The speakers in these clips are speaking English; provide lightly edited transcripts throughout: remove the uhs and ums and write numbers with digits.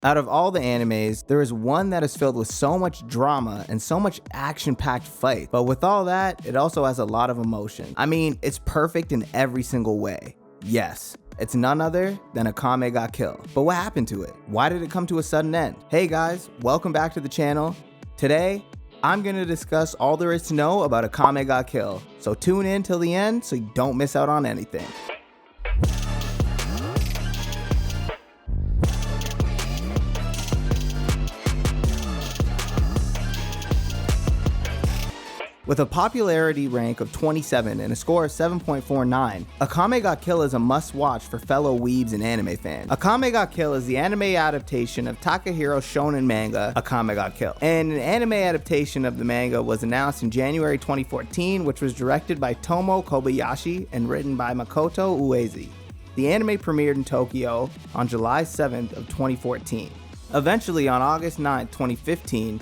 Out of all the animes, there is one that is filled with so much drama and so much action-packed fight, but with all that, it also has a lot of emotion. I mean, it's perfect in every single way. Yes, it's none other than Akame Ga Kill. But what happened to it? Why did it come to a sudden end? Hey guys, welcome back to the channel. Today, I'm going to discuss all there is to know about Akame Ga Kill, so tune in till the end so you don't miss out on anything. With a popularity rank of 27 and a score of 7.49, Akame Ga Kill is a must-watch for fellow weebs and anime fans. Akame Ga Kill is the anime adaptation of Takehiro's shonen manga, Akame Ga Kill. And an anime adaptation of the manga was announced in January 2014, which was directed by Tomo Kobayashi and written by Makoto Ueze. The anime premiered in Tokyo on July 7th of 2014. Eventually, on August 9th, 2015,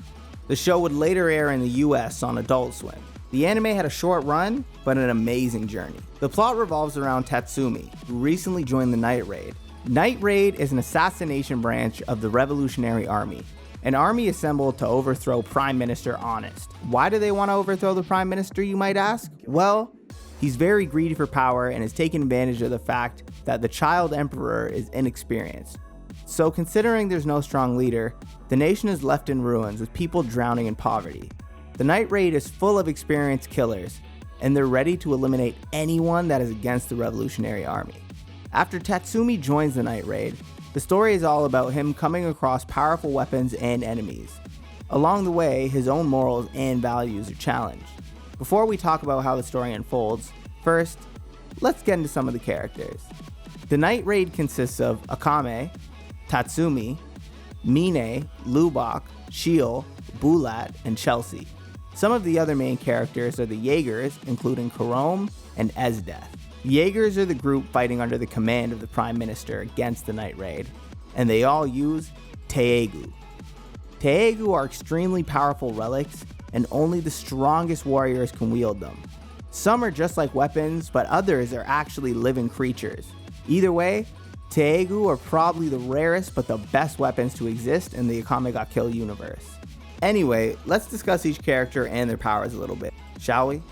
the show would later air in the US on Adult Swim. The anime had a short run, but an amazing journey. The plot revolves around Tatsumi, who recently joined the Night Raid. Night Raid is an assassination branch of the Revolutionary Army, an army assembled to overthrow Prime Minister Honest. Why do they want to overthrow the Prime Minister, you might ask? Well, he's very greedy for power and has taken advantage of the fact that the child emperor is inexperienced. So considering there's no strong leader, the nation is left in ruins with people drowning in poverty. The Night Raid is full of experienced killers, and they're ready to eliminate anyone that is against the Revolutionary Army. After Tatsumi joins the Night Raid, the story is all about him coming across powerful weapons and enemies. Along the way, his own morals and values are challenged. Before we talk about how the story unfolds, first, let's get into some of the characters. The Night Raid consists of Akame, Tatsumi, Mine, Lubok, Shiel, Bulat, and Chelsea. Some of the other main characters are the Jaegers, including Karome and Esdeath. Jaegers are the group fighting under the command of the Prime Minister against the Night Raid, and they all use Taegu. Taegu are extremely powerful relics, and only the strongest warriors can wield them. Some are just like weapons, but others are actually living creatures. Either way, Taegu are probably the rarest but the best weapons to exist in the Akame Ga Kill universe. Anyway, let's discuss each character and their powers a little bit, shall we?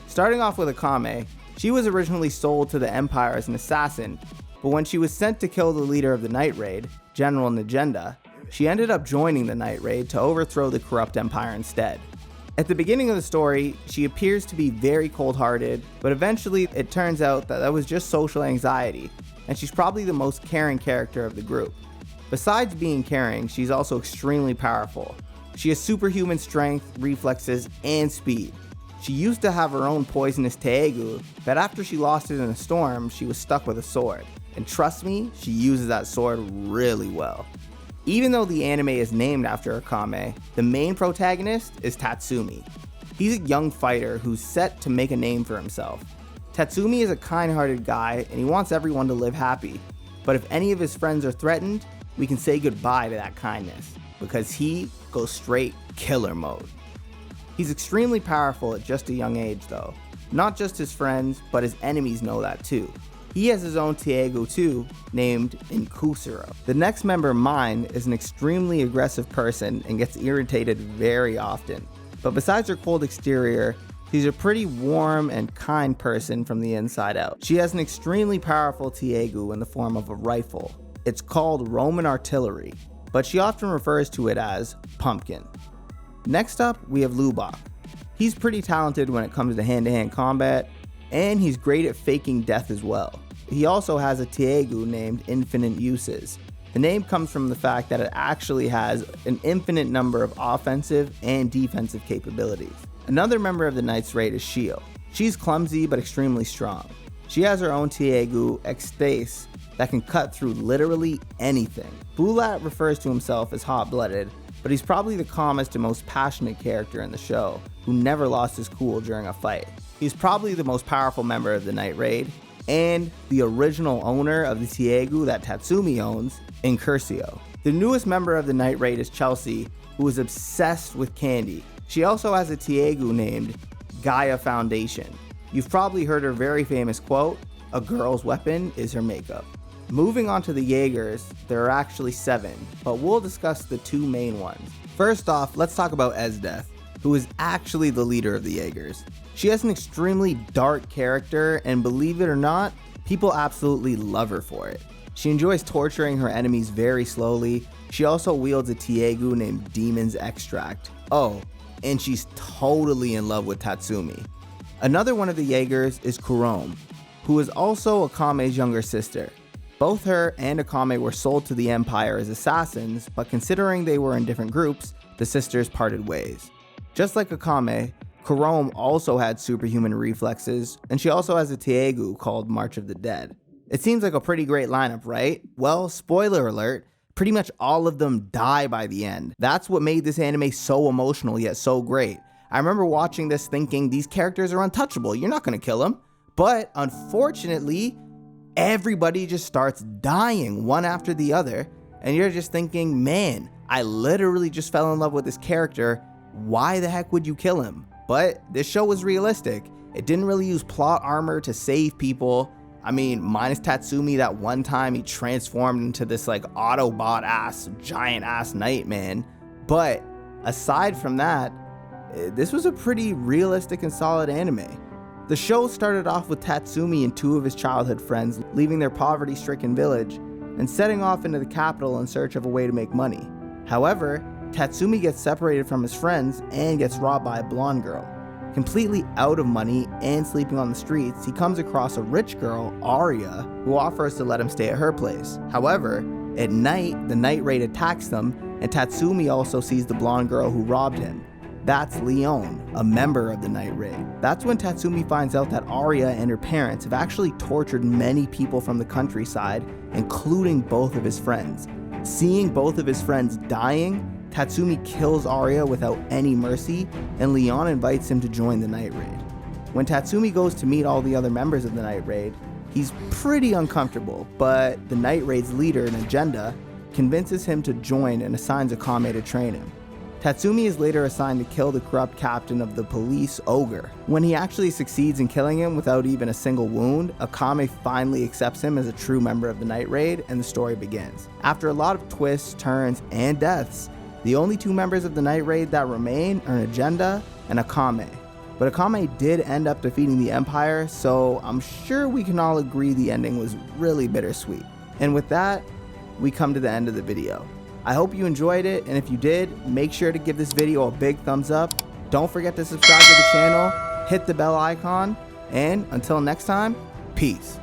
Starting off with Akame, she was originally sold to the Empire as an assassin, but when she was sent to kill the leader of the Night Raid, General Najenda, she ended up joining the Night Raid to overthrow the corrupt Empire instead. At the beginning of the story, she appears to be very cold-hearted, but eventually it turns out that was just social anxiety, and she's probably the most caring character of the group. Besides being caring, she's also extremely powerful. She has superhuman strength, reflexes, and speed. She used to have her own poisonous Taegu, but after she lost it in a storm, she was stuck with a sword. And trust me, she uses that sword really well. Even though the anime is named after Akame, the main protagonist is Tatsumi. He's a young fighter who's set to make a name for himself. Tatsumi is a kind-hearted guy and he wants everyone to live happy, but if any of his friends are threatened, we can say goodbye to that kindness, because he goes straight killer mode. He's extremely powerful at just a young age though. Not just his friends, but his enemies know that too. He has his own Taegu too, named Inkusuro. The next member, Mine, is an extremely aggressive person and gets irritated very often. But besides her cold exterior, she's a pretty warm and kind person from the inside out. She has an extremely powerful Taegu in the form of a rifle. It's called Roman artillery, but she often refers to it as Pumpkin. Next up, we have Lubok. He's pretty talented when it comes to hand-to-hand combat, and he's great at faking death as well. He also has a Taegu named Infinite Uses. The name comes from the fact that it actually has an infinite number of offensive and defensive capabilities. Another member of the Night's Raid is Shiel. She's clumsy but extremely strong. She has her own Taegu, Extase, that can cut through literally anything. Bulat refers to himself as hot-blooded, but he's probably the calmest and most passionate character in the show, who never lost his cool during a fight. He's probably the most powerful member of the Night Raid, and the original owner of the Taegu that Tatsumi owns, Incursio. The newest member of the Night Raid is Chelsea, who is obsessed with candy. She also has a Taegu named Gaia Foundation. You've probably heard her very famous quote, "A girl's weapon is her makeup." Moving on to the Jaegers, there are actually 7, but we'll discuss the 2 main ones. First off, let's talk about Esdeath, who is actually the leader of the Jaegers. She has an extremely dark character, and believe it or not, people absolutely love her for it. She enjoys torturing her enemies very slowly. She also wields a Tiegu named Demon's Extract. Oh, and she's totally in love with Tatsumi. Another one of the Jaegers is Kurome, who is also Akame's younger sister. Both her and Akame were sold to the Empire as assassins, but considering they were in different groups, the sisters parted ways. Just like Akame, Kurome also had superhuman reflexes, and she also has a Tiegu called March of the Dead. It seems like a pretty great lineup, right? Well, spoiler alert, pretty much all of them die by the end. That's what made this anime so emotional yet so great. I remember watching this thinking these characters are untouchable, you're not gonna kill them. But unfortunately, everybody just starts dying one after the other, and you're just thinking, man, I literally just fell in love with this character, why the heck would you kill him? But this show was realistic. It didn't really use plot armor to save people. I mean, minus Tatsumi, that one time he transformed into this like Autobot ass, giant ass Nightman. But aside from that, this was a pretty realistic and solid anime. The show started off with Tatsumi and 2 of his childhood friends leaving their poverty-stricken village and setting off into the capital in search of a way to make money. However, Tatsumi gets separated from his friends and gets robbed by a blonde girl. Completely out of money and sleeping on the streets, he comes across a rich girl, Arya, who offers to let him stay at her place. However, at night, the night raid attacks them, and Tatsumi also sees the blonde girl who robbed him. That's Leon, a member of the night raid. That's when Tatsumi finds out that Arya and her parents have actually tortured many people from the countryside, including both of his friends. Seeing both of his friends dying, Tatsumi kills Arya without any mercy, and Leon invites him to join the night raid. When Tatsumi goes to meet all the other members of the night raid, he's pretty uncomfortable, but the night raid's leader, Agenda, convinces him to join and assigns Akame to train him. Tatsumi is later assigned to kill the corrupt captain of the police, Ogre. When he actually succeeds in killing him without even a single wound, Akame finally accepts him as a true member of the night raid, and the story begins. After a lot of twists, turns, and deaths, the only 2 members of the night raid that remain are Agenda and Akame. But Akame did end up defeating the Empire, so I'm sure we can all agree the ending was really bittersweet. And with that, we come to the end of the video. I hope you enjoyed it, and if you did, make sure to give this video a big thumbs up. Don't forget to subscribe to the channel, hit the bell icon, and until next time, peace.